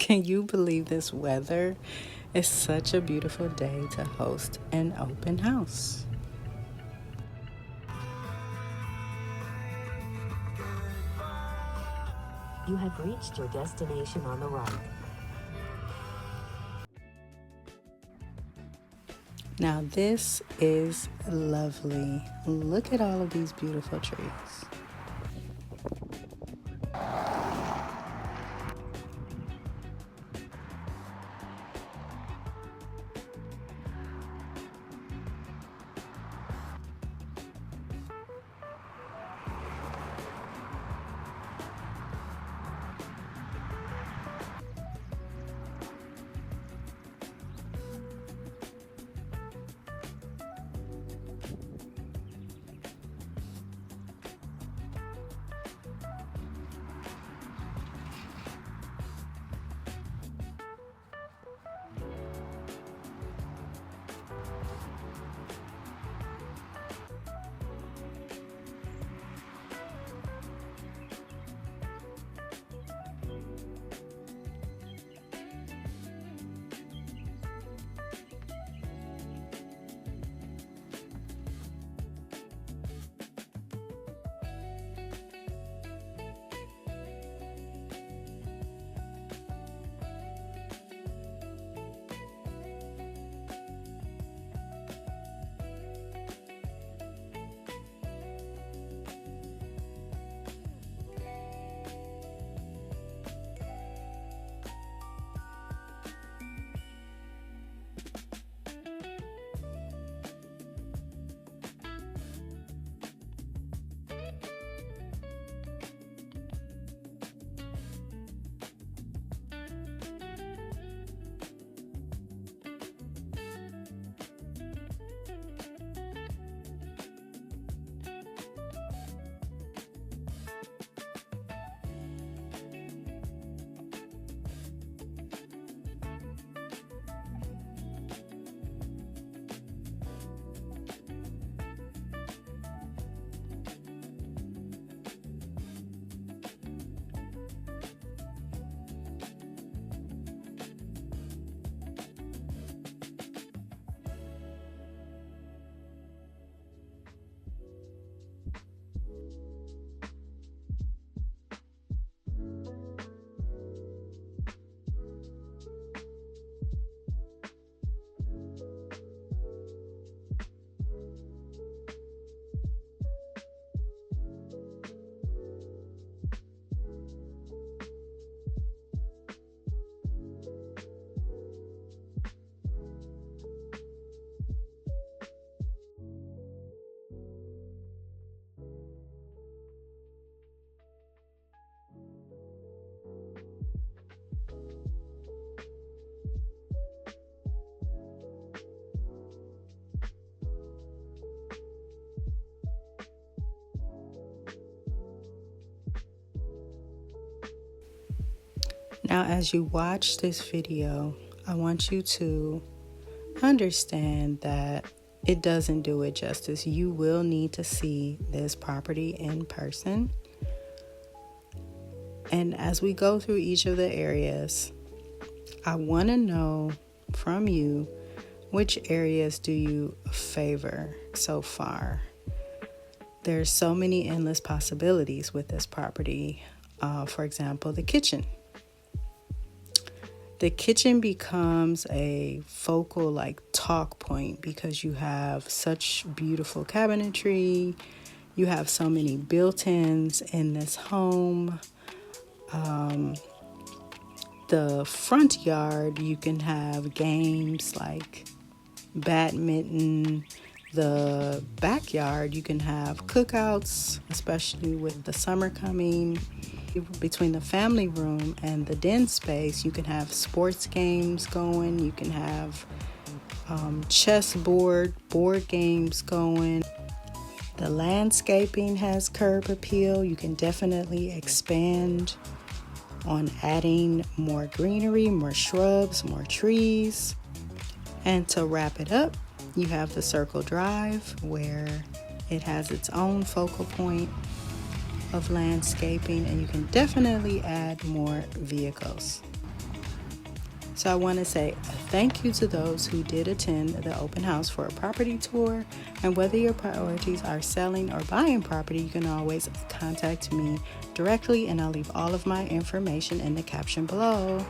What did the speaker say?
Can you believe this weather? It's such a beautiful day to host an open house. You have reached your destination on the right. Now this is lovely. Look at all of these beautiful trees. Now, as you watch this video, I want you to understand that it doesn't do it justice. You will need to see this property in person. And as we go through each of the areas, I want to know from you, which areas do you favor so far? There's so many endless possibilities with this property. For example, the kitchen. The kitchen becomes a focal talk point because you have such beautiful cabinetry. You have so many built-ins in this home. The front yard, you can have games like badminton. The backyard, you can have cookouts, especially with the summer coming. Between the family room and the den space, you can have sports games going. You can have board games going. The landscaping has curb appeal. You can definitely expand on adding more greenery, more shrubs, more trees. And to wrap it up, you have the circle drive where it has its own focal point of landscaping, and you can definitely add more vehicles. So I want to say thank you to those who did attend the open house for a property tour. And whether your priorities are selling or buying property, you can always contact me directly, and I'll leave all of my information in the caption below.